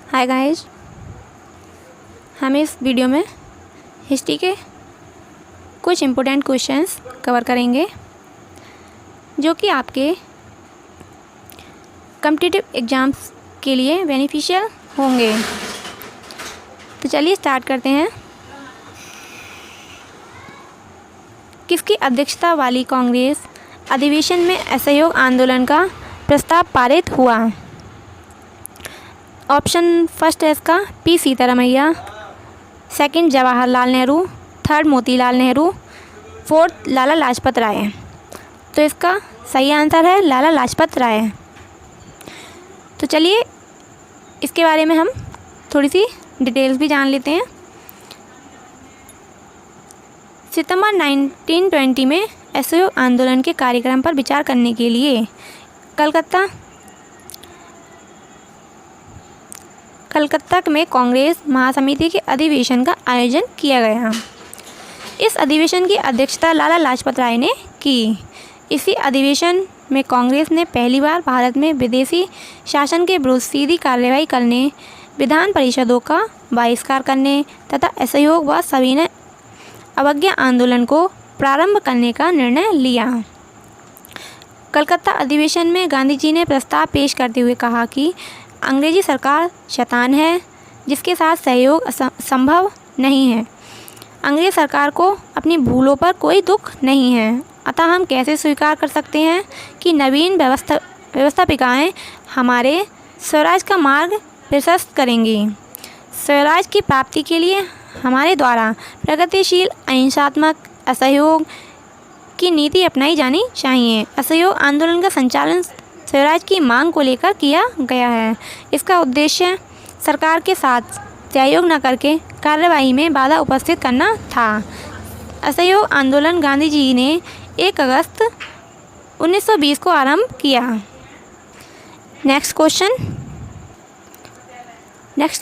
Hi guys, हम इस video में हिस्ट्री के कुछ इम्पोर्टेंट क्वेश्चंस कवर करेंगे जो कि आपके कॉम्पिटिटिव एग्ज़ाम्स के लिए बेनिफिशियल होंगे। तो चलिए स्टार्ट करते हैं। किसकी अध्यक्षता वाली कांग्रेस अधिवेशन में असहयोग आंदोलन का प्रस्ताव पारित हुआ? ऑप्शन फर्स्ट है इसका P Sitaramayya, second Jawaharlal Nehru, third Motilal Nehru, fourth Lala Lajpat Rai. तो इसका सही आंसर है लाला लाजपत राय। तो चलिए इसके बारे में हम थोड़ी सी डिटेल्स भी जान लेते हैं। सितंबर 1920 में असहयोग आंदोलन के कार्यक्रम पर विचार करने के लिए कलकत्ता में कांग्रेस महासमिति के अधिवेशन का आयोजन किया गया। इस अधिवेशन की अध्यक्षता लाला लाजपत राय ने की। इसी अधिवेशन में कांग्रेस ने पहली बार भारत में विदेशी शासन के विरुद्ध सीधी कार्रवाई करने, विधान परिषदों का बहिष्कार करने तथा असहयोग व सविनय अवज्ञा आंदोलन को प्रारंभ करने का निर्णय लिया। कलकत्ता अधिवेशन में गांधी जी ने प्रस्ताव पेश करते हुए कहा कि अंग्रेजी सरकार शैतान है जिसके साथ सहयोग संभव नहीं है। अंग्रेज सरकार को अपनी भूलों पर कोई दुख नहीं है, अतः हम कैसे स्वीकार कर सकते हैं कि नवीन व्यवस्थापिकाएँ हमारे स्वराज का मार्ग प्रशस्त करेंगी। स्वराज की प्राप्ति के लिए हमारे द्वारा प्रगतिशील अहिंसात्मक असहयोग की नीति अपनाई जानी चाहिए। असहयोग आंदोलन का संचालन स्वराज की मांग को लेकर किया गया है। इसका उद्देश्य सरकार के साथ सहयोग न करके कार्रवाई में बाधा उपस्थित करना था। असहयोग आंदोलन गांधी जी ने 1 अगस्त 1920 को आरंभ किया। नेक्स्ट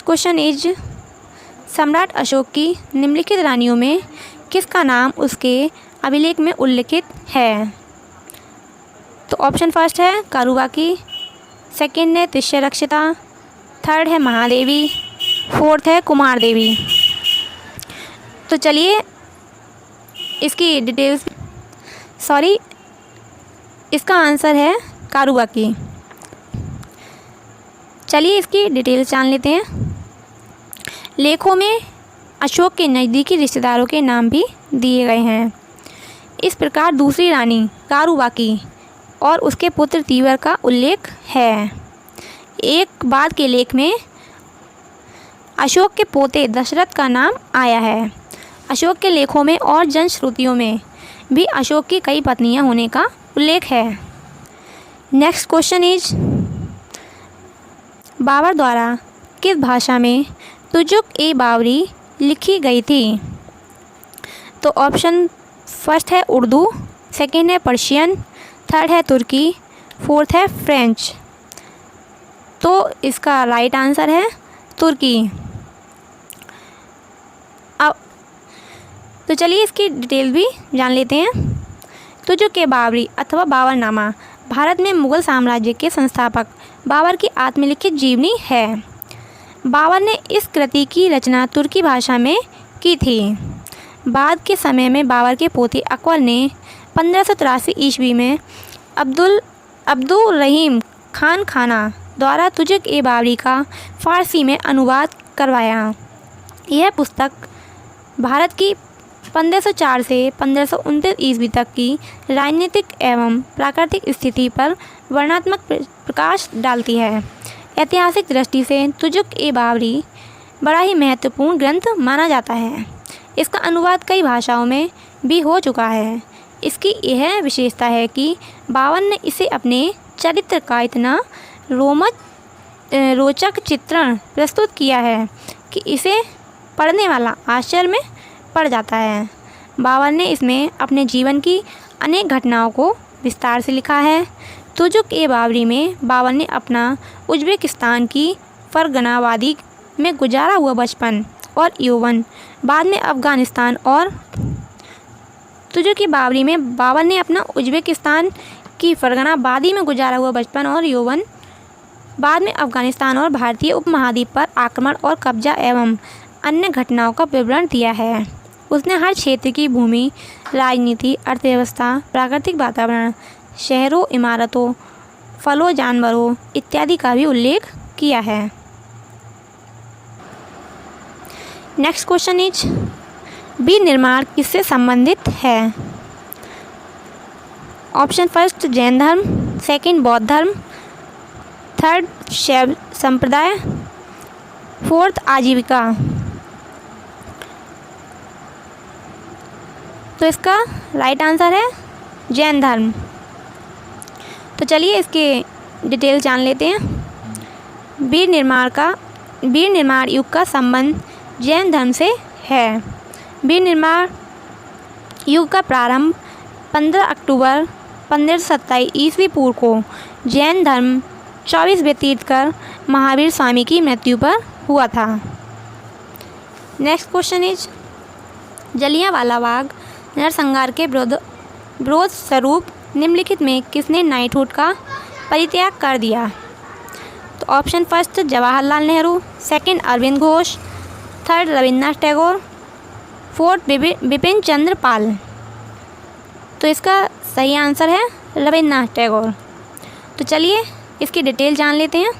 क्वेश्चन इज सम्राट अशोक की निम्नलिखित रानियों में किसका नाम उसके अभिलेख में उल्लिखित है? तो ऑप्शन फर्स्ट है कारुबाकी, सेकंड है तिष्यरक्षिता, थर्ड है महादेवी, फोर्थ है कुमार देवी। तो चलिए इसकी डिटेल्स इसका आंसर है कारुबाकी। चलिए इसकी डिटेल्स जान लेते हैं। लेखों में अशोक के नज़दीकी रिश्तेदारों के नाम भी दिए गए हैं। इस प्रकार दूसरी रानी कारुबाकी और उसके पुत्र तीवर का उल्लेख है। एक बाद के लेख में अशोक के पोते दशरथ का नाम आया है। अशोक के लेखों में और जनश्रुतियों में भी अशोक की कई पत्नियां होने का उल्लेख है। नेक्स्ट क्वेश्चन इज बाबर द्वारा किस भाषा में तुजुक-ए-बावरी लिखी गई थी? तो ऑप्शन फर्स्ट है उर्दू, सेकंड है पर्शियन, थर्ड है तुर्की, फोर्थ है फ्रेंच। तो इसका राइट आंसर है तुर्की। अब तो चलिए इसकी डिटेल भी जान लेते हैं। तुजुक-ए-बावरी अथवा बाबरनामा भारत में मुग़ल साम्राज्य के संस्थापक बाबर की आत्मलिखित जीवनी है। बाबर ने इस कृति की रचना तुर्की भाषा में की थी। बाद के समय में बाबर के पोते अकबर ने 1583 ईस्वी में अब्दुल रहीम खान खाना द्वारा तुजुक-ए-बावरी का फ़ारसी में अनुवाद करवाया। यह पुस्तक भारत की 1504 से 1529 ईस्वी तक की राजनीतिक एवं प्राकृतिक स्थिति पर वर्णनात्मक प्रकाश डालती है। ऐतिहासिक दृष्टि से तुजुक-ए-बावरी बड़ा ही महत्वपूर्ण ग्रंथ माना जाता है। इसका अनुवाद कई भाषाओं में भी हो चुका है। इसकी यह विशेषता है कि बाबर ने इसे अपने चरित्र का इतना रोचक चित्रण प्रस्तुत किया है कि इसे पढ़ने वाला आश्चर्य में पड़ जाता है। बाबर ने इसमें अपने जीवन की अनेक घटनाओं को विस्तार से लिखा है। तुजुक-ए-बावरी में बाबर ने अपना उज़्बेकिस्तान की फरगना वादी में गुजारा हुआ बचपन और यौवन, बाद में अफ़गानिस्तान और तुजुक-ए-बावरी में बाबर ने अपना उज़्बेकिस्तान की फरगना वादी में गुजारा हुआ बचपन और यौवन बाद में अफगानिस्तान और भारतीय उपमहाद्वीप पर आक्रमण और कब्जा एवं अन्य घटनाओं का विवरण दिया है। उसने हर क्षेत्र की भूमि, राजनीति, अर्थव्यवस्था, प्राकृतिक वातावरण, शहरों, इमारतों, फलों, जानवरों इत्यादि का भी उल्लेख किया है। नेक्स्ट क्वेश्चन इज वीर निर्माण किससे संबंधित है? ऑप्शन फर्स्ट जैन धर्म, सेकंड बौद्ध धर्म, थर्ड शैव संप्रदाय, फोर्थ आजीविका। तो इसका राइट आंसर है जैन धर्म। तो चलिए इसके डिटेल जान लेते हैं। वीर निर्माण युग का संबंध जैन धर्म से है। वीर निर्माण युग का प्रारंभ 15 अक्टूबर 1527 ईस्वी पूर्व को जैन धर्म 24वें तीर्थंकर महावीर स्वामी की मृत्यु पर हुआ था। Next question is Jallianwala Bagh नरसंहार के विरोध स्वरूप निम्नलिखित में किसने नाइटहुड का परित्याग कर दिया? तो option first Jawaharlal Nehru, second Arvind Ghosh, third Rabindranath Tagore, fourth Bipin Chandra Pal. तो इसका सही आंसर है रविन्द्रनाथ टैगोर। तो चलिए इसकी डिटेल जान लेते हैं।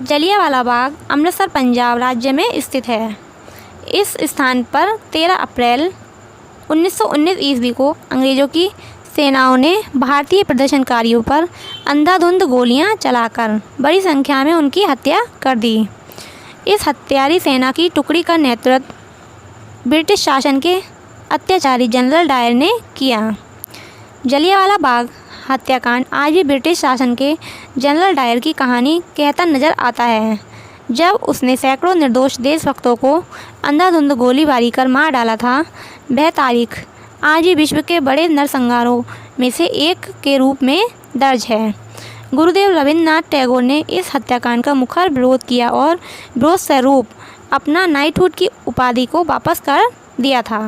जलियांवाला बाग अमृतसर पंजाब राज्य में स्थित है। इस स्थान पर 13 अप्रैल 1919 ईस्वी को अंग्रेज़ों की सेनाओं ने भारतीय प्रदर्शनकारियों पर अंधाधुंध गोलियां चलाकर बड़ी संख्या में उनकी हत्या कर दी। इस हत्यारी सेना की टुकड़ी का नेतृत्व ब्रिटिश शासन के अत्याचारी जनरल डायर ने किया। जलियांवाला बाग हत्याकांड आज भी ब्रिटिश शासन के जनरल डायर की कहानी कहता नज़र आता है। जब उसने सैकड़ों निर्दोष देशभक्तों को अंधाधुंध गोलीबारी कर मार डाला था, वह तारीख आज भी विश्व के बड़े नरसंहारों में से एक के रूप में दर्ज है। गुरुदेव रविन्द्रनाथ टैगोर ने इस हत्याकांड का मुखर विरोध किया और विरोध स्वरूप अपना नाइटहुड की उपाधि को वापस कर दिया था।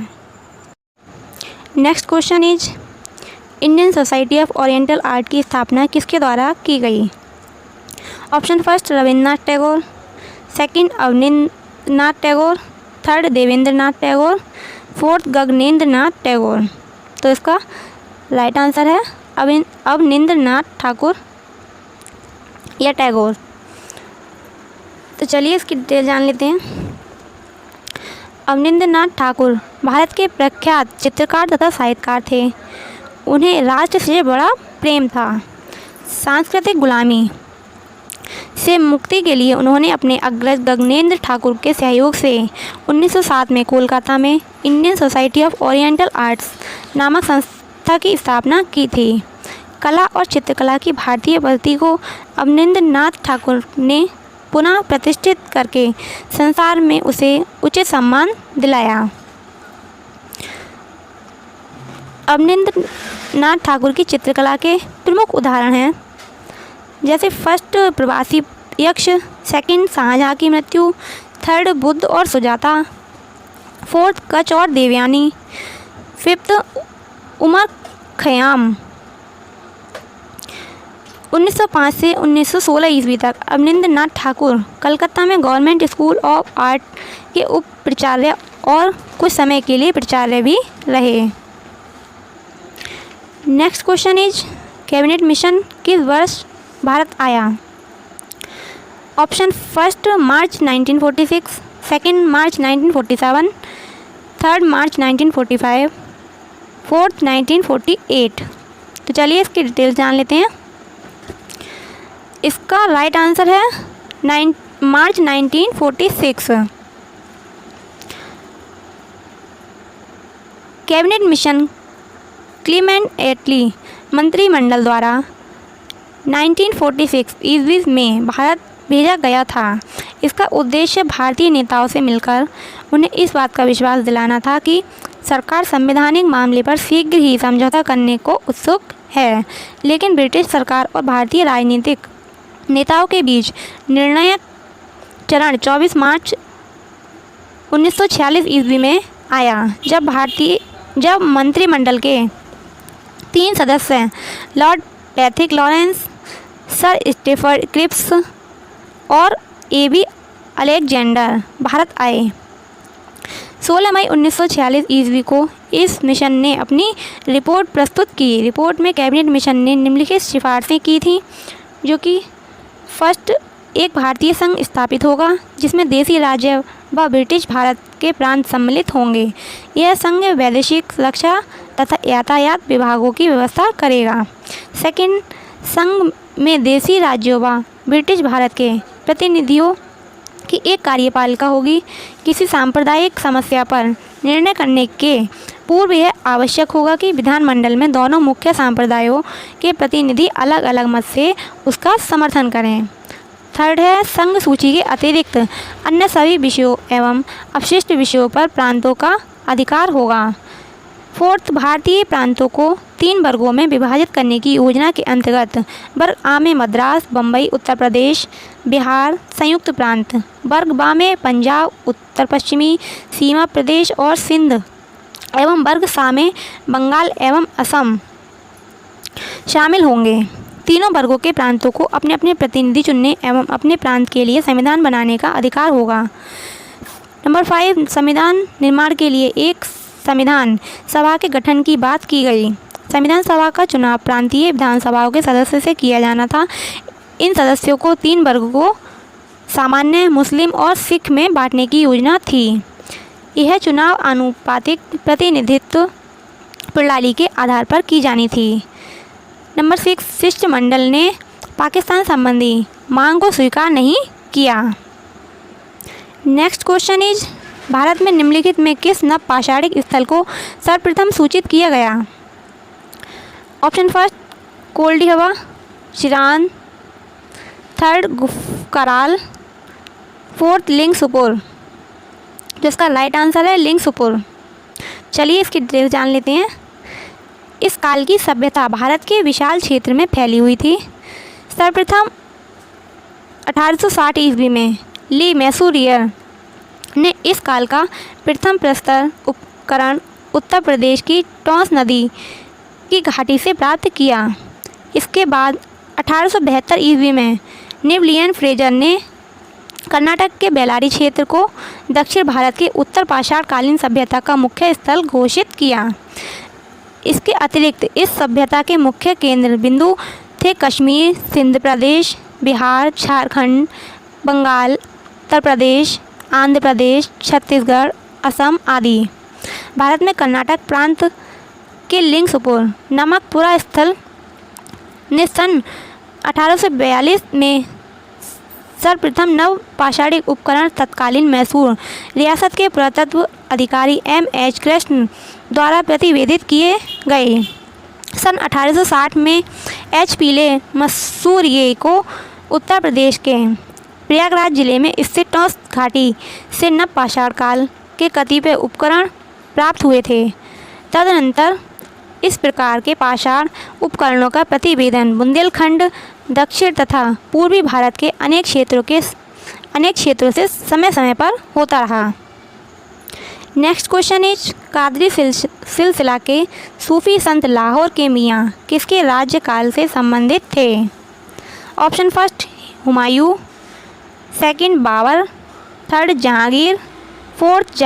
Next question is Indian Society of Oriental Art की स्थापना किसके द्वारा की गई? Option first Rabindranath Tagore, second Abanindranath Tagore, third Devendranath Tagore, fourth Gaganendranath Tagore. तो इसका राइट आंसर है अवनींद्रनाथ ठाकुर या टैगोर। तो चलिए इसकी डिटेल जान लेते हैं। अवनींद्रनाथ ठाकुर भारत के प्रख्यात चित्रकार तथा साहित्यकार थे। उन्हें राष्ट्र से बड़ा प्रेम था। सांस्कृतिक गुलामी से मुक्ति के लिए उन्होंने अपने अग्रज गगनेंद्र ठाकुर के सहयोग से 1907 में कोलकाता में Indian Society of oriental arts नामक संस्था की स्थापना की थी। कला और चित्रकला की भारतीय पद्धति को अवनींद्रनाथ ठाकुर ने पुनः प्रतिष्ठित करके संसार में उसे उचित सम्मान दिलाया। अवनींद्रनाथ ठाकुर की चित्रकला के प्रमुख उदाहरण हैं जैसे फर्स्ट प्रवासी यक्ष, सेकंड शाहजहाँ की मृत्यु, थर्ड बुद्ध और सुजाता, फोर्थ कच्छ और देवयानी, फिफ्थ उमर खयाम। 1905 से 1916 ईस्वी तक अवनींद्रनाथ ठाकुर कलकत्ता में गवर्नमेंट स्कूल ऑफ आर्ट के उप प्राचार्य और कुछ समय के लिए प्राचार्य भी रहे। Next question is cabinet mission किस वर्ष भारत आया? ऑप्शन फर्स्ट मार्च 1946, सेकंड मार्च 1947, थर्ड मार्च 1945, फोर्थ 1948। तो चलिए इसकी डिटेल्स जान लेते हैं। इसका राइट आंसर है मार्च 1946। कैबिनेट मिशन क्लीमेंट एटली मंत्रिमंडल द्वारा 1946 ईस्वी में भारत भेजा गया था। इसका उद्देश्य भारतीय नेताओं से मिलकर उन्हें इस बात का विश्वास दिलाना था कि सरकार संवैधानिक मामले पर शीघ्र ही समझौता करने को उत्सुक है, लेकिन ब्रिटिश सरकार और भारतीय राजनीतिक नेताओं के बीच निर्णायक चरण 24 मार्च 1946 ईस्वी में आया, जब मंत्रिमंडल के 3 सदस्य lord Pethick Lawrence, sir Stafford Cripps और A.B. अलेक्जेंडर भारत आए। 16 मई 1946 ईस्वी को इस मिशन ने अपनी रिपोर्ट प्रस्तुत की। रिपोर्ट में कैबिनेट मिशन ने निम्नलिखित सिफारिशें की थी, जो कि फर्स्ट, एक भारतीय संघ स्थापित होगा जिसमें देशी राज्य व ब्रिटिश भारत के प्रांत सम्मिलित होंगे। यह संघ वैदेशिक, रक्षा तथा यातायात विभागों की व्यवस्था करेगा। सेकंड, संघ में देशी राज्यों व ब्रिटिश भारत के प्रतिनिधियों की एक कार्यपालिका होगी। किसी सांप्रदायिक समस्या पर निर्णय करने के पूर्व यह आवश्यक होगा कि विधानमंडल में दोनों मुख्य संप्रदायों के प्रतिनिधि अलग अलग मत से उसका समर्थन करें। थर्ड है, संघ सूची के अतिरिक्त अन्य सभी विषयों एवं अपशिष्ट विषयों पर प्रांतों का अधिकार होगा। फोर्थ, भारतीय प्रांतों को 3 वर्गों में विभाजित करने की योजना के अंतर्गत वर्ग आ में मद्रास, बम्बई, उत्तर प्रदेश, बिहार, संयुक्त प्रांत, वर्ग बा में पंजाब, उत्तर पश्चिमी सीमा प्रदेश और सिंध एवं वर्ग सा में बंगाल एवं असम शामिल होंगे। तीनों वर्गों के प्रांतों को अपने अपने प्रतिनिधि चुनने एवं अपने प्रांत के लिए संविधान बनाने का अधिकार होगा। नंबर 5, संविधान निर्माण के लिए एक संविधान सभा के गठन की बात की गई। संविधान सभा का चुनाव प्रांतीय विधानसभाओं के सदस्य से किया जाना था। इन सदस्यों को 3 वर्गों सामान्य, मुस्लिम और सिख में बांटने की योजना थी। यह चुनाव आनुपातिक प्रतिनिधित्व प्रणाली के आधार पर की जानी थी। नंबर 6, शिष्टमंडल ने पाकिस्तान संबंधी मांग को स्वीकार नहीं किया। नेक्स्ट क्वेश्चन इज, भारत में निम्नलिखित में किस नवपाषाणिक स्थल को सर्वप्रथम सूचित किया गया? ऑप्शन फर्स्ट, कोल्डी हवा, चिरान, थर्ड, कराल, फोर्थ, लिंग सुपुर, जिसका राइट आंसर है लिंग सुपुर। चलिए इसकी डिटेल जान लेते हैं। इस काल की सभ्यता भारत के विशाल क्षेत्र में फैली हुई थी। सर्वप्रथम 1860 ईस्वी में ली मैसूरियर ने इस काल का प्रथम प्रस्तर उपकरण उत्तर प्रदेश की टॉन्स नदी की घाटी से प्राप्त किया। इसके बाद 1872 ईस्वी में विलियम फ्रेजर ने कर्नाटक के बेलारी क्षेत्र को दक्षिण भारत के उत्तर पाषाण कालीन सभ्यता का मुख्य स्थल घोषित किया। इसके अतिरिक्त इस सभ्यता के मुख्य केंद्र बिंदु थे कश्मीर, सिंध प्रदेश, बिहार, झारखंड, बंगाल, उत्तर प्रदेश, आंध्र प्रदेश, छत्तीसगढ़, असम आदि। भारत में कर्नाटक प्रांत के लिंग सुपुर नामक पूरा स्थल ने सन 1842 में सर्वप्रथम नवपाषाणिक उपकरण तत्कालीन मैसूर रियासत के पुरातत्व अधिकारी M.H. कृष्ण द्वारा प्रतिवेदित किए गए। सन 1860 में H. पीले मसूरिये को उत्तर प्रदेश के प्रयागराज जिले में स्थित टॉन्स घाटी से नवपाषाण काल के कतिपय उपकरण प्राप्त हुए थे। तदनंतर इस प्रकार के पाषाण उपकरणों का प्रतिवेदन बुंदेलखंड, दक्षिण तथा पूर्वी भारत के अनेक क्षेत्रों से समय समय पर होता रहा। नेक्स्ट क्वेश्चन इज, कादरी सिलसिला के सूफी संत लाहौर के मियाँ किसके राज्यकाल से संबंधित थे? Option first, Humayun, second, Babur, third, Jahangir, fourth,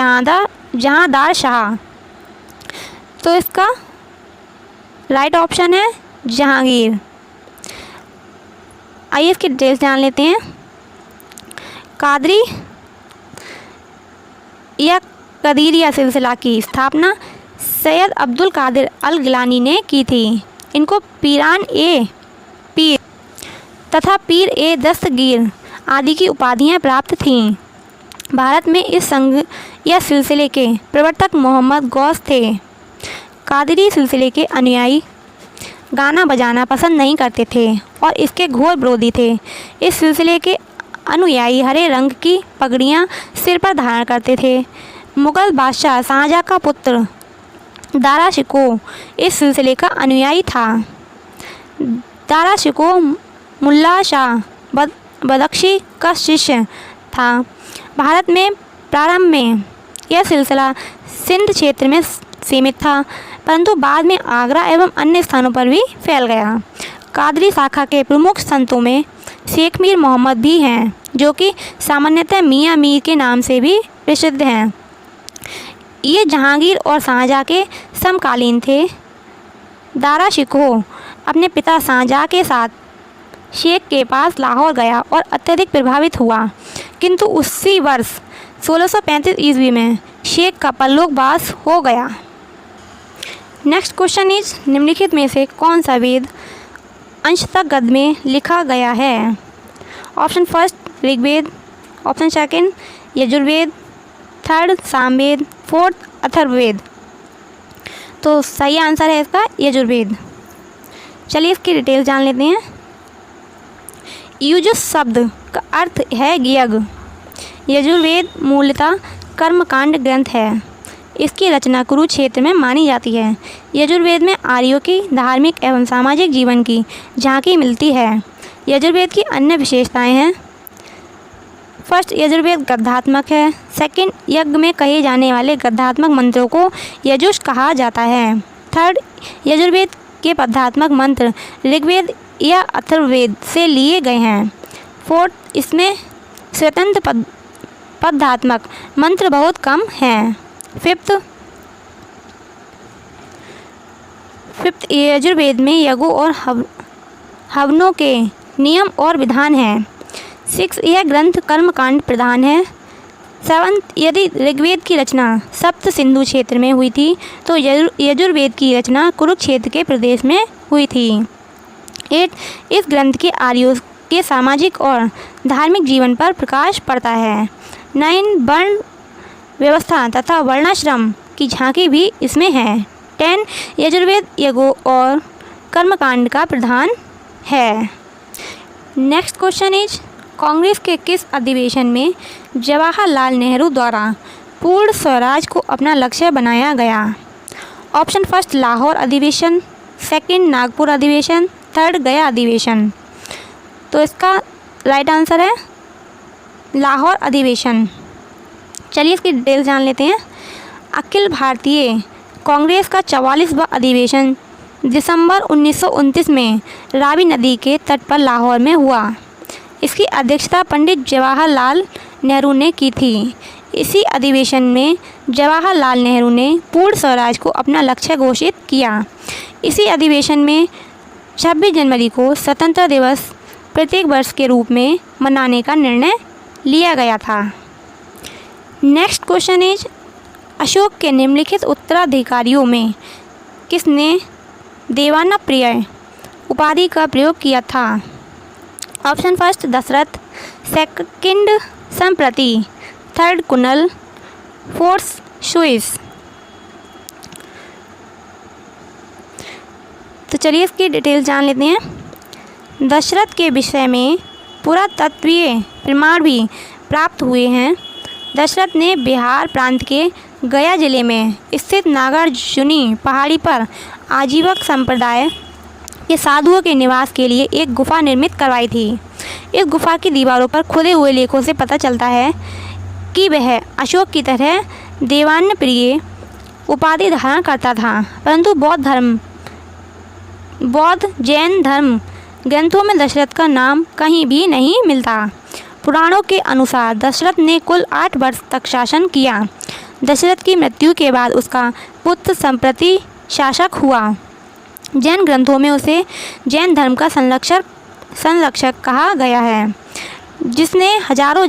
Jahandar Shah. तो इसका राइट ऑप्शन है जहांगीर। आइए इसकी डिटेल्स जान लेते हैं। कादरी या कदीरिया सिलसिला की स्थापना सैयद अब्दुल कादिर अल गिलानी ने की थी। इनको पीर तथा पीर ए दस्तगीर आदि की उपाधियां प्राप्त थीं। भारत में इस संघ या सिलसिले के प्रवर्तक मोहम्मद गौस थे। कादरी सिलसिले के अनुयायी गाना बजाना पसंद नहीं करते थे और इसके घोर विरोधी थे। इस सिलसिले के अनुयायी हरे रंग की पगड़ियाँ सिर पर धारण करते थे। मुग़ल बादशाह शाहजहाँ का पुत्र दारा शिकोह इस सिलसिले का अनुयायी था। दारा शिकोह मुल्ला शाह बदख्शी का शिष्य था। भारत में प्रारंभ में यह सिलसिला सिंध क्षेत्र में सीमित था, परंतु बाद में आगरा एवं अन्य स्थानों पर भी फैल गया। कादरी शाखा के प्रमुख संतों में शेख मीर मोहम्मद भी हैं, जो कि सामान्यतः मियाँ मीर के नाम से भी प्रसिद्ध हैं। ये जहांगीर और शाहजहाँ के समकालीन थे। दारा शिकोह अपने पिता शाहजहाँ के साथ शेख के पास लाहौर गया और अत्यधिक प्रभावित हुआ, किंतु उसी वर्ष 1635 ईस्वी में शेख का परलोकवास हो गया। नेक्स्ट क्वेश्चन इज, निम्नलिखित में से कौन सा वेद अंशतः गद्य में लिखा गया है? Option first Rigveda, option second Yajurveda, third Samaveda, fourth Atharvaveda. तो सही आंसर है इसका यजुर्वेद। चलिए इसकी डिटेल जान लेते हैं। युजुः शब्द का अर्थ है यज्ञ। यजुर्वेद मूलतः कर्मकांड ग्रंथ है। इसकी रचना कुरुक्षेत्र में मानी जाती है। यजुर्वेद में आर्यों की धार्मिक एवं सामाजिक जीवन की झांकी मिलती है। यजुर्वेद की अन्य विशेषताएं हैं। फर्स्ट, यजुर्वेद गद्यात्मक है। सेकंड, यज्ञ में कहे जाने वाले गद्यात्मक मंत्रों को यजुष कहा जाता है। थर्ड, यजुर्वेद के पद्यात्मक मंत्र ऋग्वेद या अथर्ववेद से लिए गए हैं। फोर्थ, इसमें स्वतंत्र पद्यात्मक मंत्र बहुत कम हैं। फिफ्थ, यजुर्वेद में यज्ञों और हवनों के नियम और विधान हैं। सिक्स, यह ग्रंथ कर्मकांड प्रधान है। सेवंथ, यदि ऋग्वेद की रचना सप्त सिंधु क्षेत्र में हुई थी तो यजुर्वेद की रचना कुरुक्षेत्र के प्रदेश में हुई थी। 8, इस ग्रंथ के आर्यों के सामाजिक और धार्मिक जीवन पर प्रकाश पड़ता है। 9, वर्ण व्यवस्था तथा वर्णाश्रम की झांकी भी इसमें है। 10, यजुर्वेद यज्ञों और कर्मकांड का प्रधान है। नेक्स्ट क्वेश्चन इज, कांग्रेस के किस अधिवेशन में जवाहरलाल नेहरू द्वारा पूर्ण स्वराज को अपना लक्ष्य बनाया गया? ऑप्शन फर्स्ट लाहौर अधिवेशन, सेकंड नागपुर अधिवेशन, थर्ड गया अधिवेशन। तो इसका राइट आंसर है लाहौर अधिवेशन। चलिए इसकी डिटेल जान लेते हैं। अखिल भारतीय कांग्रेस का 44वां अधिवेशन दिसंबर 1929 में रावी नदी के तट पर लाहौर में हुआ। इसकी अध्यक्षता पंडित जवाहरलाल नेहरू ने की थी। इसी अधिवेशन में जवाहरलाल नेहरू ने पूर्ण स्वराज को अपना लक्ष्य घोषित किया। इसी अधिवेशन में 26 जनवरी को स्वतंत्रता दिवस प्रत्येक वर्ष के रूप में मनाने का निर्णय लिया गया था। नेक्स्ट क्वेश्चन इज, अशोक के निम्नलिखित उत्तराधिकारियों में किसने देवाना प्रिय उपाधि का प्रयोग किया था? ऑप्शन फर्स्ट दशरथ, सेकंड संप्रति, थर्ड कुनल, फोर्थ सुइस। तो चलिए इसकी डिटेल जान लेते हैं। दशरथ के विषय में पुरातत्वीय प्रमाण भी प्राप्त हुए हैं। दशरथ ने बिहार प्रांत के गया जिले में स्थित नागार्जुनी पहाड़ी पर आजीवक संप्रदाय के साधुओं के निवास के लिए एक गुफा निर्मित करवाई थी। इस गुफा की दीवारों पर खुदे हुए लेखों से पता चलता है कि वह अशोक की तरह देवान्य प्रिय उपाधि धारण करता था, परंतु बौद्ध जैन धर्म ग्रंथों में दशरथ का नाम कहीं भी नहीं मिलता। पुराणों के अनुसार दशरथ ने कुल 8 वर्ष तक शासन किया। दशरथ की मृत्यु के बाद उसका पुत्र संप्रति शासक हुआ। जैन ग्रंथों में उसे जैन धर्म का संरक्षक कहा गया है, जिसने हजारों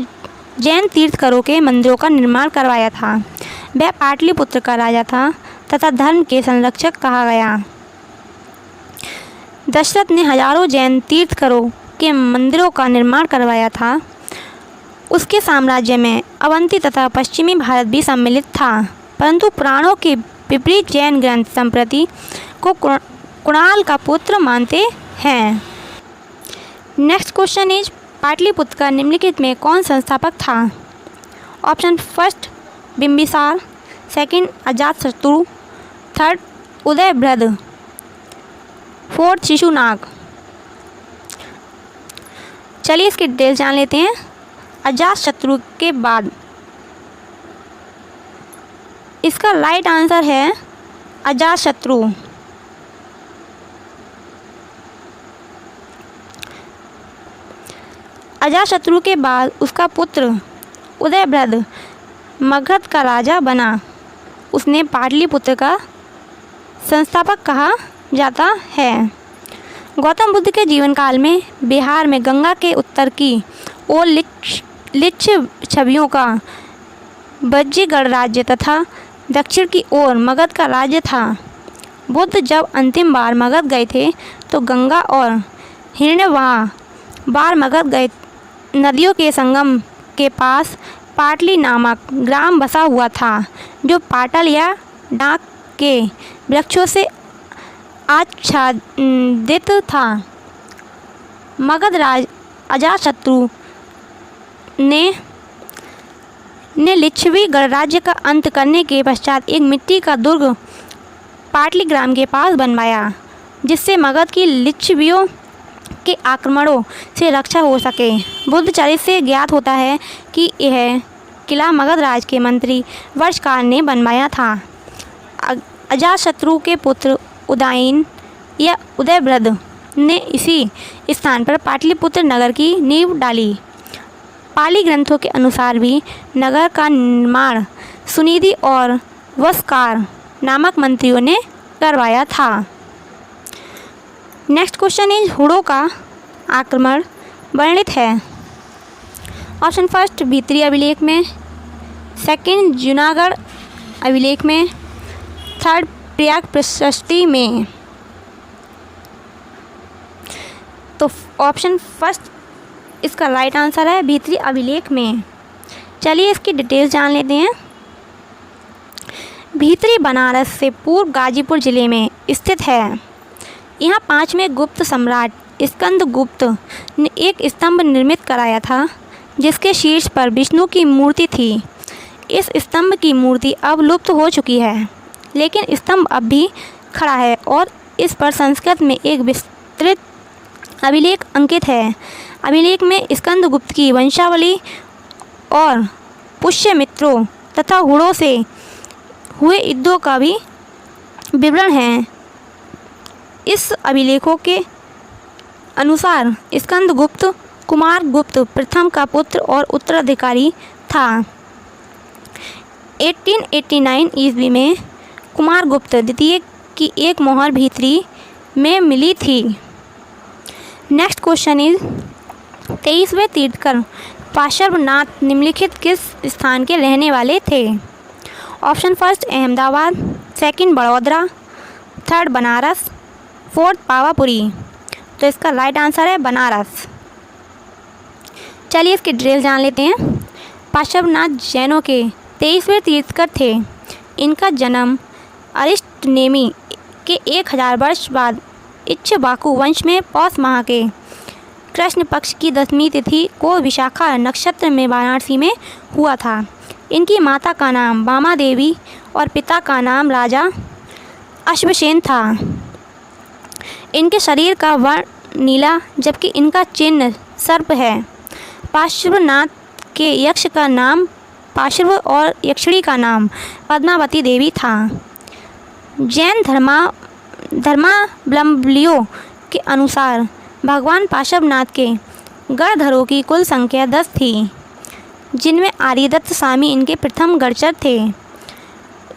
जैन तीर्थंकरों के मंदिरों का निर्माण करवाया था। वह पाटलिपुत्र का राजा था तथा धर्म के संरक्षक कहा गया। दशरथ ने हजारों जैन तीर्थंकरों के मंदिरों का निर्माण करवाया था। उसके साम्राज्य में अवंती तथा पश्चिमी भारत भी सम्मिलित था, परंतु पुराणों के विपरीत जैन ग्रंथ संप्रति को कुणाल का पुत्र मानते हैं। नेक्स्ट क्वेश्चन इज, पाटलिपुत्र का निम्नलिखित में कौन संस्थापक था? Option first Bimbisara, second Ajatashatru, third Udayabhadra, fourth Shishunaga. चलिए इसकी डिटेल जान लेते हैं। अजातशत्रु के बाद इसका राइट आंसर है अजातशत्रु। अजातशत्रु के बाद उसका पुत्र उदयभद्र मगध का राजा बना। उसने पाटलिपुत्र का संस्थापक कहा जाता है। गौतम बुद्ध के जीवन काल में बिहार में गंगा के उत्तर की ओर लिच्छवियों का बज्जीगढ़ राज्य तथा दक्षिण की ओर मगध का राज्य था। बुद्ध जब अंतिम बार मगध गए थे तो गंगा और हिरण्यवाह बार मगध गए। नदियों के संगम के पास पाटली नामक ग्राम बसा हुआ था जो पाटल या डाक के वृक्षों से आच्छादित था। मगध राज अजातशत्रु ने लिच्छवी गणराज्य का अंत करने के पश्चात एक मिट्टी का दुर्ग पाटली ग्राम के पास बनवाया जिससे मगध की लिच्छवियों के आक्रमणों से रक्षा हो सके। बुद्ध चरित्र से ज्ञात होता है कि यह किला मगध राज के मंत्री वर्षकार ने बनवाया था। अजातशत्रु के पुत्र उदयन या उदयभद्र ने इसी स्थान पर पाटलिपुत्र नगर की नींव डाली। पाली ग्रंथों के अनुसार भी नगर का निर्माण सुनिधि और वस्कार नामक मंत्रियों ने करवाया था। नेक्स्ट क्वेश्चन इज हुड़ों का आक्रमण वर्णित है। ऑप्शन फर्स्ट भीतरी अभिलेख में, सेकंड जूनागढ़ अभिलेख में, थर्ड प्रयाग प्रशस्ति में। तो ऑप्शन फर्स्ट इसका राइट आंसर है भीतरी अभिलेख में। चलिए इसकी डिटेल्स जान लेते हैं। भीतरी बनारस से पूर्व गाजीपुर जिले में स्थित है। यहाँ 5वें गुप्त सम्राट स्कंदगुप्त ने एक स्तंभ निर्मित कराया था जिसके शीर्ष पर विष्णु की मूर्ति थी। इस स्तंभ की मूर्ति अब लुप्त हो चुकी है लेकिन स्तंभ अब भी खड़ा है और इस पर संस्कृत में एक विस्तृत अभिलेख अंकित है। अभिलेख में स्कंदगुप्त की वंशावली और पुष्यमित्रों तथा हुड़ों से हुए युद्धों का भी विवरण है। इस अभिलेखों के अनुसार स्कंदगुप्त कुमारगुप्त प्रथम का पुत्र और उत्तराधिकारी था। 1889 ईस्वी में कुमारगुप्त द्वितीय की एक मोहर भीतरी में मिली थी। नेक्स्ट क्वेश्चन इज 23वें तीर्थंकर पार्श्वनाथ निम्नलिखित किस स्थान के रहने वाले थे। Option first Ahmedabad, second Baroda, third Banaras, fourth Pawapuri. तो इसका राइट आंसर है बनारस। चलिए इसकी डिटेल जान लेते हैं। पार्श्वनाथ जैनों के 23वें तीर्थंकर थे। इनका जन्म अरिष्टनेमि के 1000 वर्ष बाद इक्ष्वाकु वंश में पौष माह के कृष्ण पक्ष की 10वीं तिथि को विशाखा नक्षत्र में वाराणसी में हुआ था। इनकी माता का नाम बामा देवी और पिता का नाम राजा अश्वसेन था। इनके शरीर का वर्ण नीला जबकि इनका चिन्ह सर्प है। पार्श्वनाथ के यक्ष का नाम पार्श्व और यक्षिणी का नाम पद्मावती देवी था। जैन धर्मावलंबियों के अनुसार भगवान पार्श्वनाथ के गणधरों की कुल संख्या 10 थी जिनमें आर्यदत्त स्वामी इनके प्रथम गणचर थे।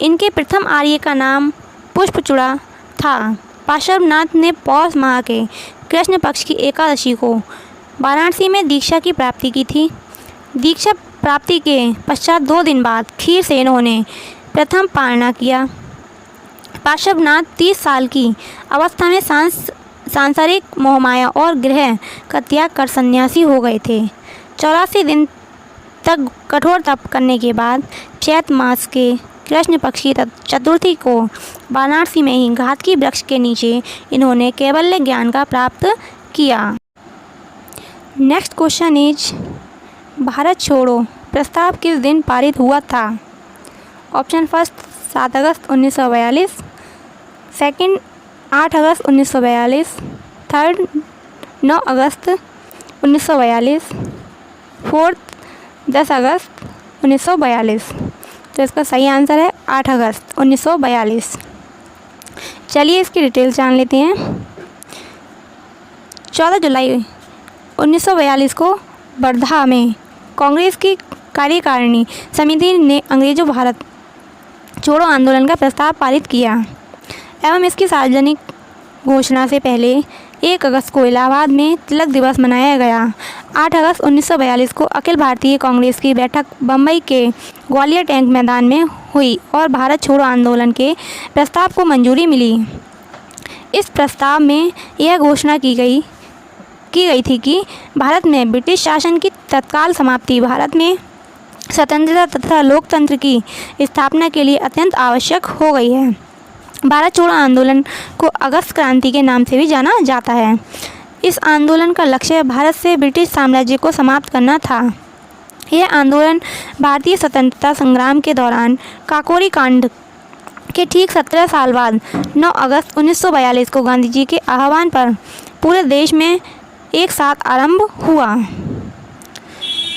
इनके प्रथम आर्य का नाम पुष्पचूड़ा था। पार्श्वनाथ ने पौष माह के कृष्ण पक्ष की एकादशी को वाराणसी में दीक्षा की प्राप्ति की थी। दीक्षा प्राप्ति के पश्चात 2 दिन बाद खीर से इन्होंने प्रथम पारणा किया। पार्श्वनाथ 30 साल की अवस्था में सांसारिक मोहमाया और गृह का त्याग कर सन्यासी हो गए थे। 84 दिन तक कठोर तप करने के बाद चैत्र मास के कृष्ण पक्ष की चतुर्थी को वाराणसी में ही घातकी वृक्ष के नीचे इन्होंने कैवल्य ज्ञान का प्राप्त किया। नेक्स्ट क्वेश्चन इज भारत छोड़ो प्रस्ताव किस दिन पारित हुआ था। ऑप्शन फर्स्ट 7 अगस्त 1942, सेकंड 8 अगस्त 1942, थर्ड 9 अगस्त 1942, फोर्थ 10 अगस्त 1942। तो इसका सही आंसर है 8 अगस्त 1942। चलिए इसकी डिटेल्स जान लेते हैं। 14 जुलाई 1942 को वर्धा में कांग्रेस की कार्यकारिणी समिति ने अंग्रेजों भारत छोड़ो आंदोलन का प्रस्ताव पारित किया एवं इसकी सार्वजनिक घोषणा से पहले 1 अगस्त को इलाहाबाद में तिलक दिवस मनाया गया। 8 अगस्त 1942 को अखिल भारतीय कांग्रेस की बैठक बम्बई के ग्वालियर टैंक मैदान में हुई और भारत छोड़ो आंदोलन के प्रस्ताव को मंजूरी मिली। इस प्रस्ताव में यह घोषणा की गई थी कि भारत में ब्रिटिश शासन की तत्काल समाप्ति भारत में स्वतंत्रता तथा लोकतंत्र की स्थापना के लिए अत्यंत आवश्यक हो गई है। भारत छोड़ो आंदोलन को अगस्त क्रांति के नाम से भी जाना जाता है। इस आंदोलन का लक्ष्य भारत से ब्रिटिश साम्राज्य को समाप्त करना था। यह आंदोलन भारतीय स्वतंत्रता संग्राम के दौरान काकोरी कांड के ठीक 17 साल बाद 9 अगस्त 1942 को गांधी जी के आह्वान पर पूरे देश में एक साथ आरंभ हुआ।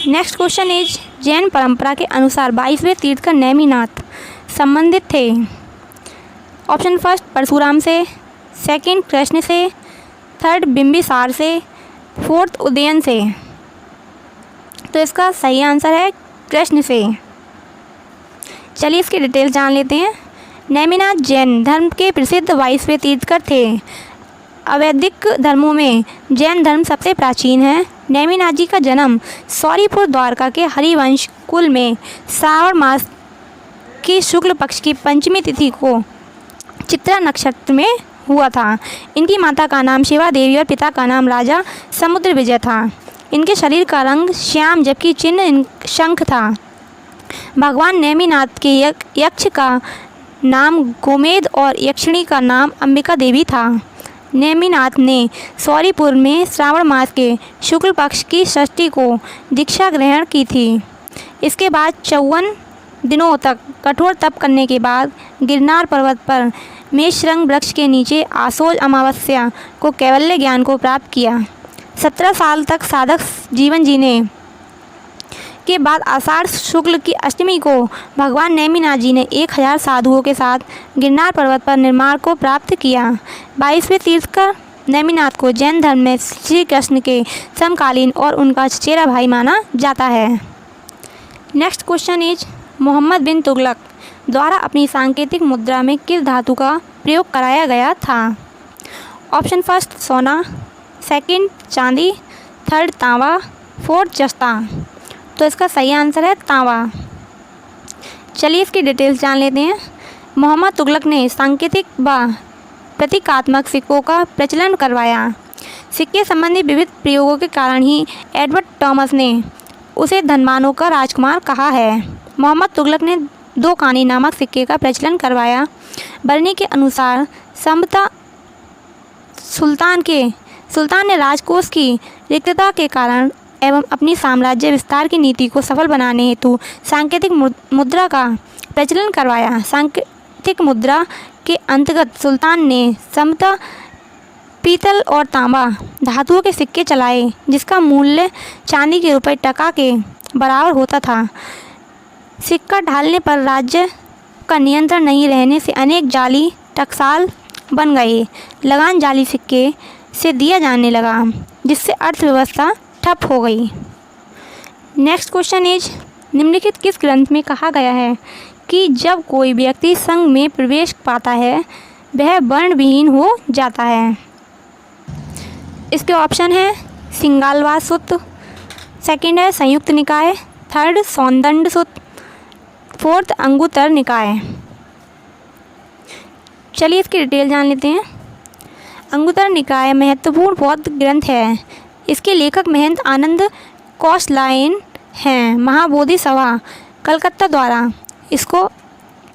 नेक्स्ट क्वेश्चन इज जैन परंपरा के अनुसार 22वें तीर्थकर नेमिनाथ संबंधित थे। ऑप्शन फर्स्ट परशुराम से, सेकंड कृष्ण से, थर्ड बिंबिसार से, फोर्थ उदयन से। तो इसका सही आंसर है कृष्ण से। चलिए इसकी डिटेल जान लेते हैं। नेमिनाथ जैन धर्म के प्रसिद्ध 22वें तीर्थकर थे। अवैदिक धर्मों में जैन धर्म सबसे प्राचीन है। नेमिनाथ जी का जन्म सौरीपुर द्वारका के हरिवंश कुल में श्रावण मास की शुक्ल पक्ष की पंचमी तिथि को चित्रा नक्षत्र में हुआ था। इनकी माता का नाम शिवा देवी और पिता का नाम राजा समुद्र विजय था। इनके शरीर का रंग श्याम जबकि चिन्ह शंख था। भगवान नेमिनाथ के यक्ष का नाम गोमेद और यक्षिणी का नाम अंबिका देवी था। नेमिनाथ ने सौरीपुर में श्रावण मास के शुक्ल पक्ष की षष्ठी को दीक्षा ग्रहण की थी। इसके बाद 54 दिनों तक कठोर तप करने के बाद गिरनार पर्वत पर मेषरंग वृक्ष के नीचे आसोज अमावस्या को कैवल्य ज्ञान को प्राप्त किया। 17 साल तक साधक जीवन जीने के बाद आषाढ़ शुक्ल की अष्टमी को भगवान नेमिनाथ जी ने 1000 साधुओं के साथ गिरनार पर्वत पर निर्माण को प्राप्त किया। 22वें तीर्थकर नेमिनाथ को जैन धर्म में श्री कृष्ण के समकालीन और उनका चचेरा भाई माना जाता है। नेक्स्ट क्वेश्चन इज मोहम्मद बिन तुगलक द्वारा अपनी सांकेतिक मुद्रा में किस धातु का प्रयोग कराया गया था। ऑप्शन फर्स्ट सोना, सेकंड चांदी, थर्ड तांबा, फोर्थ जस्ता। तो इसका सही आंसर है तांबा। चलिए इसकी डिटेल्स जान लेते हैं। मोहम्मद तुगलक ने सांकेतिक व प्रतीकात्मक सिक्कों का प्रचलन करवाया। सिक्के संबंधी विविध प्रयोगों के कारण ही एडवर्ड टॉमस ने उसे धनवानों का राजकुमार कहा है। मोहम्मद तुगलक ने 2 कानी नामक सिक्के का प्रचलन करवाया। बरनी के अनुसार संभवतः सुल्तान ने राजकोष की रिक्तता के कारण एवं अपनी साम्राज्य विस्तार की नीति को सफल बनाने हेतु सांकेतिक मुद्रा का प्रचलन करवाया। सांकेतिक मुद्रा के अंतर्गत सुल्तान ने समता पीतल और तांबा धातुओं के सिक्के चलाए जिसका मूल्य चांदी के रुपए टका के बराबर होता था। सिक्का ढालने पर राज्य का नियंत्रण नहीं रहने से अनेक जाली टकसाल बन गए। लगान जाली सिक्के से दिया जाने लगा जिससे अर्थव्यवस्था ठप हो गई। नेक्स्ट क्वेश्चन इज निम्नलिखित किस ग्रंथ में कहा गया है कि जब कोई व्यक्ति संघ में प्रवेश पाता है वह वर्ण विहीन हो जाता है। इसके ऑप्शन है सिंगालवा सूत्र, सेकंड है संयुक्त निकाय, थर्ड सौंदंड सूत्र, फोर्थ अंगुत्तर निकाय। चलिए इसकी डिटेल जान लेते हैं। अंगुत्तर निकाय महत्वपूर्ण बौद्ध ग्रंथ है। इसके लेखक महंत आनंद कौशलायन हैं। महाबोधि सभा कलकत्ता द्वारा इसको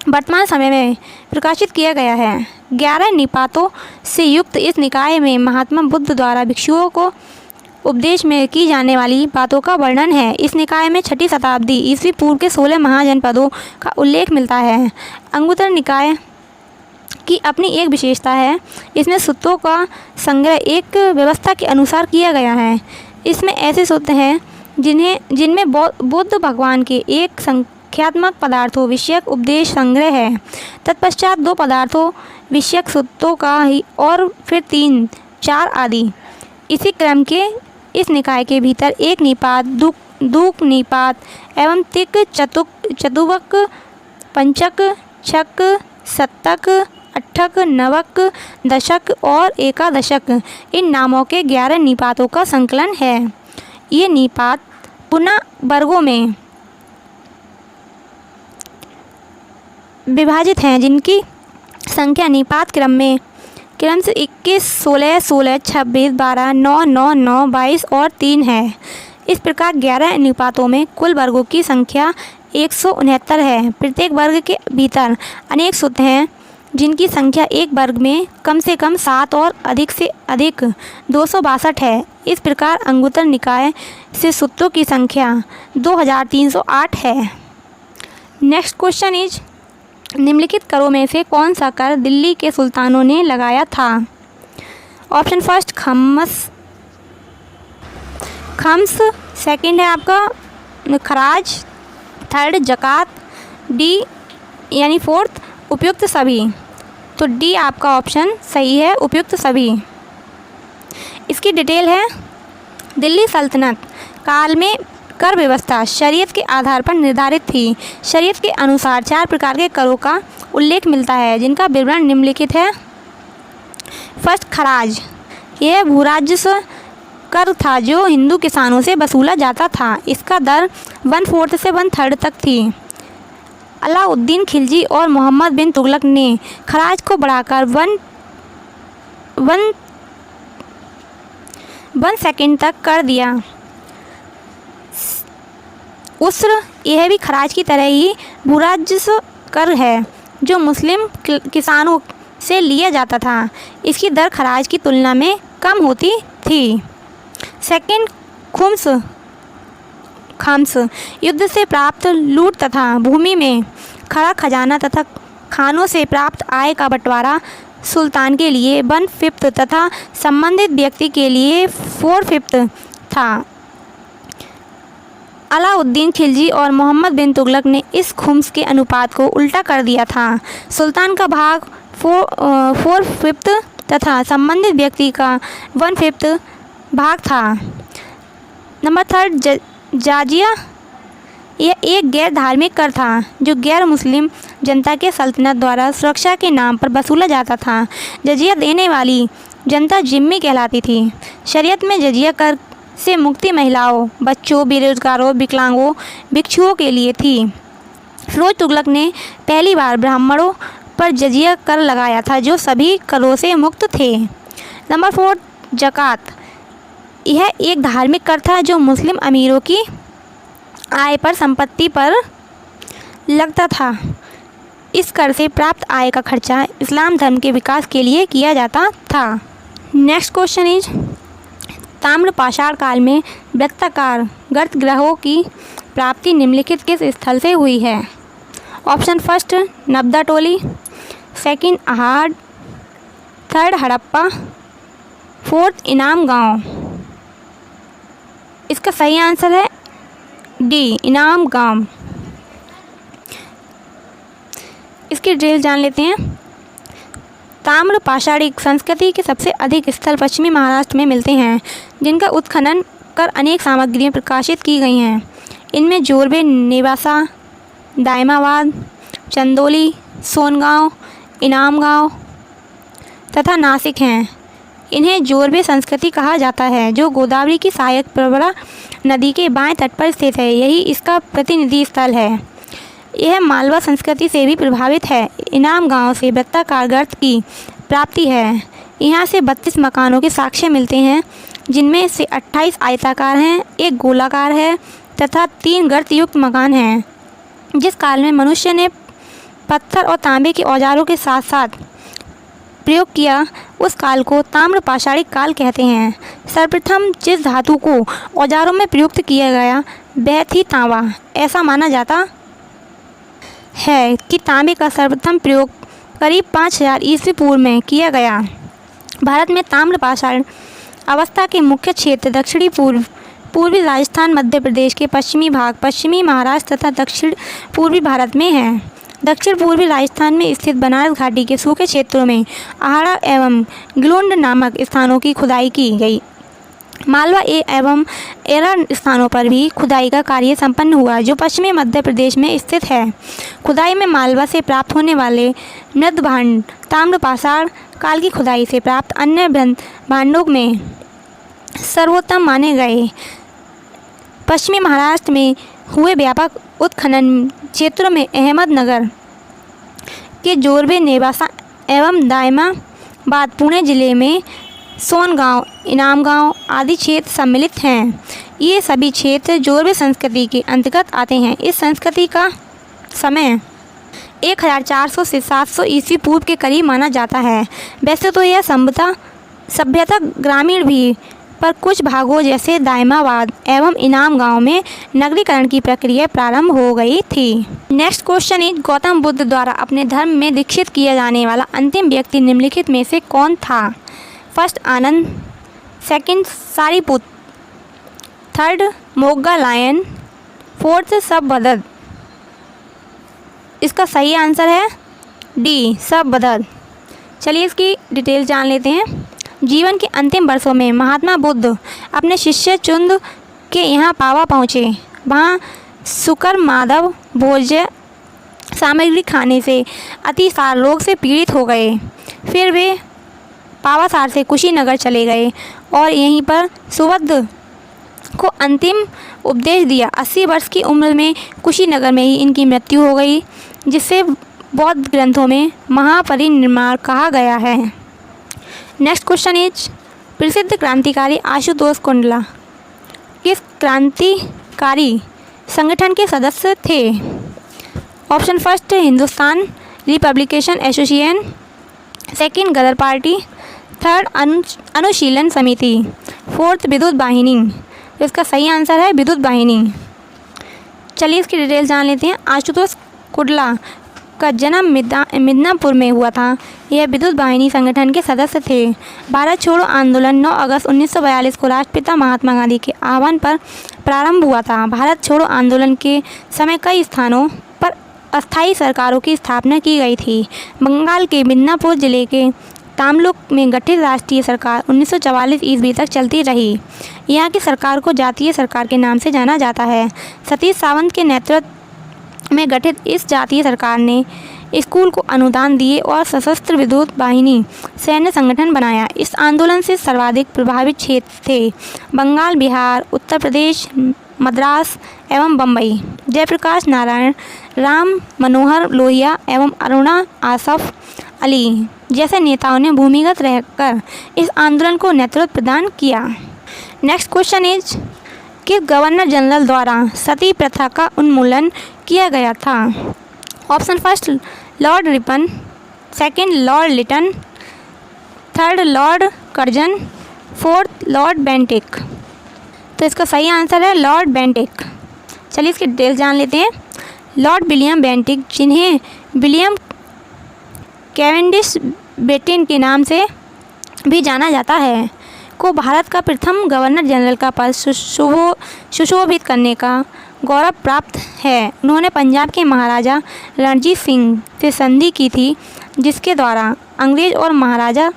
वर्तमान समय में प्रकाशित किया गया है। 11 निपातों से युक्त इस निकाय में महात्मा बुद्ध द्वारा भिक्षुओं को उपदेश में की जाने वाली बातों का वर्णन है। इस निकाय में 6ठी शताब्दी ईस्वी पूर्व के 16 महाजनपदों का उल्लेख मिलता है। अंगुत्तर निकाय की अपनी एक विशेषता है, इसमें सूत्रों का संग्रह एक व्यवस्था के अनुसार किया गया है। इसमें ऐसे सूत्र हैं जिनमें बुद्ध भगवान के एक संख्यात्मक पदार्थों विषयक उपदेश संग्रह है। तत्पश्चात 2 पदार्थों विषयक सूत्रों का ही और फिर 3, 4 आदि। इसी क्रम के इस निकाय के भीतर एक निपात, दूक निपात एवं तिक, चतुवक, पंचक, छक, सत्तक, अट्ठक, नवक, दशक और एकादशक इन नामों के 11 निपातों का संकलन है। ये निपात पुनः वर्गों में विभाजित हैं, जिनकी संख्या निपात क्रम से 21, 16, 16, 26, 12, 9, 9, 9, 22 और 3 है। इस प्रकार 11 निपातों में कुल वर्गों की संख्या 169 है। प्रत्येक वर्ग के भीतर अनेक सूत्र हैं, जिनकी संख्या एक वर्ग में कम से कम 7 और अधिक से अधिक 262 है। इस प्रकार अंगुत्तर निकाय से सूत्रों की संख्या 2308 है। नेक्स्ट क्वेश्चन इज, निम्नलिखित करों में से कौन सा कर दिल्ली के सुल्तानों ने लगाया था? ऑप्शन फर्स्ट खम्स, सेकंड है आपका खराज, थर्ड जकात, डी यानी फोर्थ उपयुक्त सभी। तो डी आपका ऑप्शन सही है, उपयुक्त सभी। इसकी डिटेल है, दिल्ली सल्तनत काल में कर व्यवस्था शरीयत के आधार पर निर्धारित थी। शरीयत के अनुसार 4 प्रकार के करों का उल्लेख मिलता है, जिनका विवरण निम्नलिखित है। फर्स्ट खराज, यह भूराजस्व कर था जो हिंदू किसानों से वसूला जाता था। इसका दर 1/4 से 1/3 तक थी। अलाउद्दीन खिलजी और मोहम्मद बिन तुगलक ने खराज को बढ़ाकर 1 सेकंड तक कर दिया। उस्र, यह भी खराज की तरह ही भूराजस्व कर है जो मुस्लिम किसानों से लिया जाता था। इसकी दर खराज की तुलना में कम होती थी। सेकंड खाम्स, युद्ध से प्राप्त लूट तथा भूमि में खड़ा खजाना तथा खानों से प्राप्त आय का बंटवारा सुल्तान के लिए 1/5 तथा संबंधित व्यक्ति के लिए 4/5 था। अलाउद्दीन खिलजी और मोहम्मद बिन तुगलक ने इस खुम्स के अनुपात को उल्टा कर दिया था। सुल्तान का भाग 4/5 तथा संबंधित व्यक्ति का 1/5 भाग था। नंबर थर्ड जाजिया, यह एक गैर धार्मिक कर था जो गैर मुस्लिम जनता के सल्तनत द्वारा सुरक्षा के नाम पर वसूला जाता था। जजिया देने वाली जनता जिम्मी कहलाती थी। शरीयत में जजिया कर से मुक्ति महिलाओं, बच्चों, बेरोजगारों, विकलांगों, भिक्षुओं के लिए थी। फिरोज तुगलक ने पहली बार ब्राह्मणों पर जजिया कर लगाया था, जो सभी करों से मुक्त थे। नंबर 4 जकात, यह एक धार्मिक कर था जो मुस्लिम अमीरों की आय पर संपत्ति पर लगता था। इस कर से प्राप्त आय का खर्चा इस्लाम धर्म के विकास के लिए किया जाता था। नेक्स्ट क्वेश्चन इज, ताम्र पाषाण काल में वृत्ताकार गर्तगृहों की प्राप्ति निम्नलिखित किस स्थल से हुई है? Option first Navdatoli, second Ahar, third Harappa, fourth Inamgaon. इसका सही आंसर है डी इनाम गांव। इसकी डिटेल जान लेते हैं। ताम्र पाषाणिक संस्कृति के सबसे अधिक स्थल पश्चिमी महाराष्ट्र में मिलते हैं, जिनका उत्खनन कर अनेक सामग्रियां प्रकाशित की गई हैं। इनमें जोरबे, नेवासा, दायमाबाद, चंदोली, सोनगांव, इनामगांव तथा नासिक हैं। इन्हें जोरबे संस्कृति कहा जाता है, जो गोदावरी की सहायक प्रवरा नदी के बाएं तट पर स्थित है। यही इसका प्रतिनिधि स्थल है। यह मालवा संस्कृति से भी प्रभावित है। इनाम गांव से वृत्ताकार गर्त की प्राप्ति है। यहाँ से 32 मकानों के साक्ष्य मिलते हैं, जिनमें से 28 आयताकार हैं, एक गोलाकार है तथा 3 गर्त युक्त मकान हैं। जिस काल में मनुष्य ने पत्थर और तांबे के औजारों के साथ साथ प्रयोग किया, उस काल को ताम्र पाषाणिक काल कहते हैं। सर्वप्रथम जिस धातु को औजारों में प्रयुक्त किया गया वह थी तांबा। ऐसा माना जाता है कि तांबे का सर्वप्रथम प्रयोग करीब 5000 ईस्वी पूर्व में किया गया। भारत में ताम्र पाषाण अवस्था के मुख्य क्षेत्र दक्षिणी पूर्वी राजस्थान, मध्य प्रदेश के पश्चिमी भाग, पश्चिमी महाराष्ट्र तथा दक्षिण पूर्वी भारत में हैं। दक्षिण पूर्वी राजस्थान में स्थित बनारस घाटी के सूखे क्षेत्रों में आहाड़ा एवं गिलोंड नामक स्थानों की खुदाई की गई। मालवा एवं एरा स्थानों पर भी खुदाई का कार्य संपन्न हुआ, जो पश्चिमी मध्य प्रदेश में स्थित है। खुदाई में मालवा से प्राप्त होने वाले मृद भांड ताम्र पाषाण काल की खुदाई से प्राप्त अन्य भांडों में सर्वोत्तम माने गए। पश्चिमी महाराष्ट्र में हुए व्यापक उत्खनन क्षेत्रों में अहमदनगर के जोरबे, नेवासा एवं दायमाबाद, पुणे जिले में सोनगांव, इनामगांव आदि क्षेत्र सम्मिलित हैं। ये सभी क्षेत्र जोरबे संस्कृति के अंतर्गत आते हैं। इस संस्कृति का समय 1400 से 700 ईस्वी पूर्व के करीब माना जाता है। वैसे तो यह सभ्यता ग्रामीण भी, पर कुछ भागों जैसे दायमाबाद एवं इनाम गांव में नगरीकरण की प्रक्रिया प्रारंभ हो गई थी। Next question is, Gautam Buddha द्वारा अपने धर्म में दीक्षित किया जाने वाला अंतिम व्यक्ति निम्नलिखित में से कौन था? फर्स्ट आनंद, सेकंड सारीपुत, थर्ड मोग्गालायन, फोर्थ सबभदद। इसका सही आंसर है डी, सबभदद। चलिए इसकी डिटेल जान लेते हैं। जीवन के अंतिम वर्षों में महात्मा बुद्ध अपने शिष्य चुंद के यहाँ पावा पहुँचे। वहाँ शुकर माधव भोज्य सामग्री खाने से अतिसार रोग से पीड़ित हो गए। फिर वे पावासार से कुशीनगर चले गए और यहीं पर सुबुद्ध को अंतिम उपदेश दिया। 80 वर्ष की उम्र में कुशीनगर में ही इनकी मृत्यु हो गई, जिसे बौद्ध ग्रंथों में महापरिनिर्वाण कहा गया है। नेक्स्ट क्वेश्चन इज, प्रसिद्ध क्रांतिकारी आशुतोष कुंडला किस क्रांतिकारी संगठन के सदस्य थे? Option first Hindustan Republican Association, second Ghadar Party, third Anushilan Samiti, fourth विद्युत वाहिनी। इसका सही आंसर है विद्युत वाहिनी। चलिए इसकी डिटेल जान लेते हैं। आशुतोष कुंडला का जन्म मिदनापुर में हुआ था। यह विद्युत वाहिनी संगठन के सदस्य थे। भारत छोड़ो आंदोलन 9 अगस्त 1942 को राष्ट्रपिता महात्मा गांधी के आह्वान पर प्रारंभ हुआ था। भारत छोड़ो आंदोलन के समय कई स्थानों पर अस्थायी सरकारों की स्थापना की गई थी। बंगाल के मिदनापुर जिले के तामलुक में गठित राष्ट्रीय सरकार 1944 ईस्वी तक चलती रही। यहाँ की सरकार को जातीय सरकार के नाम से जाना जाता है। सतीश सावंत के नेतृत्व में गठित इस जातीय सरकार ने स्कूल को अनुदान दिए और सशस्त्र विद्युत वाहिनी सैन्य संगठन बनाया। इस आंदोलन से सर्वाधिक प्रभावित क्षेत्र थे बंगाल, बिहार, उत्तर प्रदेश, मद्रास एवं बम्बई। जयप्रकाश नारायण, राम मनोहर लोहिया एवं अरुणा आसफ अली जैसे नेताओं ने भूमिगत रहकर इस आंदोलन को नेतृत्व प्रदान किया। नेक्स्ट क्वेश्चन इज, किस गवर्नर जनरल द्वारा सती प्रथा का उन्मूलन किया गया था? Option first Lord Ripon, second Lord Lytton, third Lord Curzon, fourth Lord Bentinck. तो इसका सही आंसर है लॉर्ड बेंटिक। चलिए इसकी डिटेल जान लेते हैं। लॉर्ड विलियम बेंटिक, जिन्हें विलियम कैवेंडिश बेटिन के नाम से भी जाना जाता है, को भारत का प्रथम गवर्नर जनरल का पद सुशोभित करने का गौरव प्राप्त है। उन्होंने पंजाब के महाराजा रणजीत सिंह से संधि की थी, जिसके द्वारा अंग्रेज और महाराजा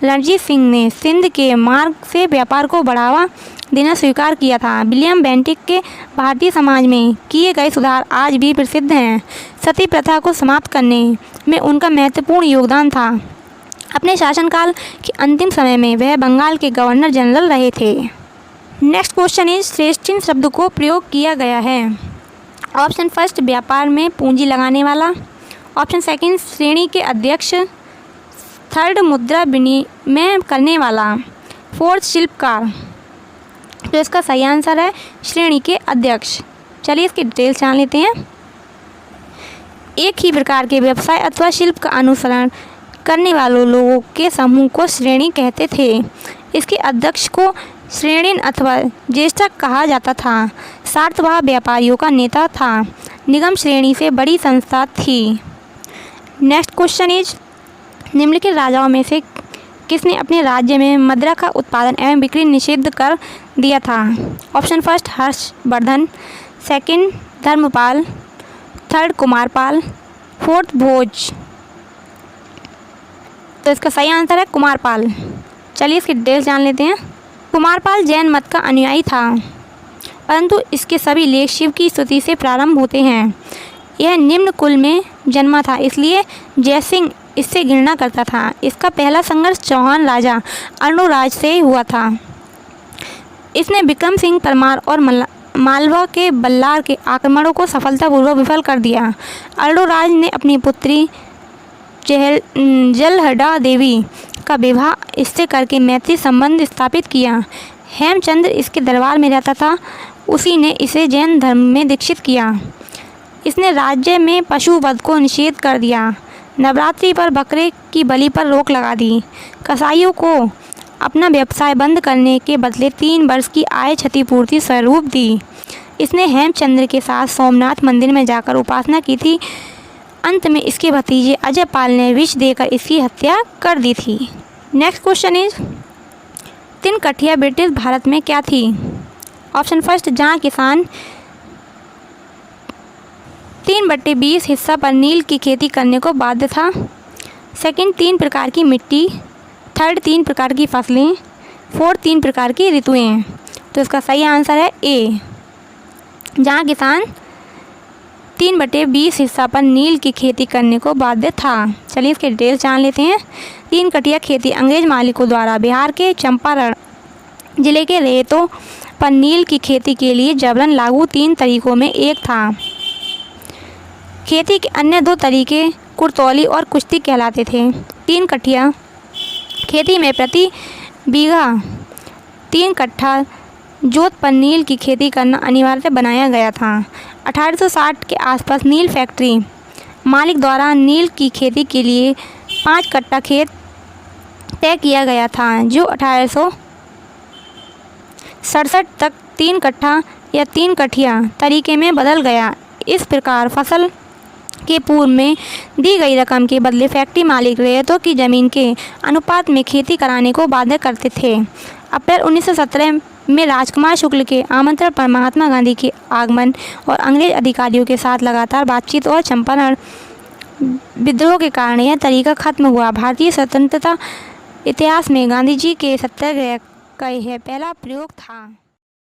रणजीत सिंह ने सिंध के मार्ग से व्यापार को बढ़ावा देना स्वीकार किया था। विलियम बेंटिक के भारतीय समाज में किए गए सुधार आज भी प्रसिद्ध हैं। सती प्रथा को समाप्त करने में उनका महत्वपूर्ण योगदान था। अपने शासनकाल के अंतिम समय में वह बंगाल के गवर्नर जनरल रहे थे। नेक्स्ट क्वेश्चन इज, श्रेष्ठिन शब्द को प्रयोग किया गया है। ऑप्शन फर्स्ट व्यापार में पूंजी लगाने वाला, ऑप्शन सेकंड श्रेणी के अध्यक्ष, थर्ड मुद्रा विनिमय करने वाला, फोर्थ शिल्पकार। तो इसका सही आंसर है श्रेणी के अध्यक्ष। चलिए इसकी डिटेल जान लेते हैं। एक ही प्रकार के व्यवसाय अथवा शिल्प का अनुसरण करने वालों लोगों के समूह को श्रेणी कहते थे। इसके अध्यक्ष को श्रेणीन अथवा ज्येष्ठक कहा जाता था। सार्थवाह व्यापारियों का नेता था। निगम श्रेणी से बड़ी संस्था थी। नेक्स्ट क्वेश्चन इज, निम्नलिखित राजाओं में से किसने अपने राज्य में मदिरा का उत्पादन एवं बिक्री निषिद्ध कर दिया था? Option first Harshavardhan, second Dharmapal, third Kumarpal, fourth Bhoj. तो इसका सही आंसर है कुमारपाल। चलिए इसकी डिटेल्स जान लेते हैं। कुमारपाल जैन मत का अनुयायी था, परंतु इसके सभी लेख शिव की स्तुति से प्रारंभ होते हैं। यह निम्न कुल में जन्मा था, इसलिए जयसिंह इससे घृणा करता था। इसका पहला संघर्ष चौहान राजा अर्णोराज से हुआ था। इसने विक्रम सिंह परमार और मालवा के बल्लार के आक्रमणों को सफलतापूर्वक विफल कर दिया। अर्णोराज ने अपनी पुत्री जलहड़ा देवी का विवाह इससे करके मैत्री संबंध स्थापित किया। हेमचंद्र इसके दरबार में रहता था, उसी ने इसे जैन धर्म में दीक्षित किया। इसने राज्य में पशु वध को निषेध कर दिया। नवरात्रि पर बकरे की बलि पर रोक लगा दी। कसाईयों को अपना व्यवसाय बंद करने के बदले 3 वर्ष की आय क्षतिपूर्ति स्वरूप दी। इसने हेमचंद्र के साथ सोमनाथ मंदिर में जाकर उपासना की थी। अंत में इसके भतीजे अजय पाल ने विष देकर इसकी हत्या कर दी थी। Next question is, Tinkathia British Bharat में क्या थी? ऑप्शन फर्स्ट, जहाँ किसान 3/20 हिस्सा पर नील की खेती करने को बाध्य था। सेकंड, 3 प्रकार की मिट्टी। थर्ड, 3 प्रकार की फसलें। फोर्थ, 3 प्रकार की ऋतुएं। तो इसका सही आंसर है ए, जहाँ किसान 3/20 हिस्सा पर नील की खेती करने को बाध्य था। चलिए इसके डिटेल्स जान लेते हैं। तिनकठिया खेती अंग्रेज मालिकों द्वारा बिहार के चंपारण जिले के रेतों पर नील की खेती के लिए जबरन लागू 3 तरीकों में एक था। खेती के अन्य 2 तरीके कुर्तौली और कुश्ती कहलाते थे। तिनकठिया खेती में प्रति बीघा 3 कट्ठा जोत पर नील की खेती करना अनिवार्य बनाया गया था। 1860 के आसपास नील फैक्ट्री मालिक द्वारा नील की खेती के लिए 5 कट्ठा खेत तय किया गया था, जो 1867 तक 3 कट्ठा या 3 कठिया तरीके में बदल गया। इस प्रकार फसल के पूर्व में दी गई रकम के बदले फैक्ट्री मालिक रैयतों की ज़मीन के अनुपात में खेती कराने को बाध्य करते थे। अप्रैल 1917 में राजकुमार शुक्ल के आमंत्रण पर महात्मा गांधी के आगमन और अंग्रेज अधिकारियों के साथ लगातार बातचीत और चंपारण विद्रोह के कारण यह तरीका खत्म हुआ। भारतीय स्वतंत्रता इतिहास में गांधी जी के सत्याग्रह का यह पहला प्रयोग था।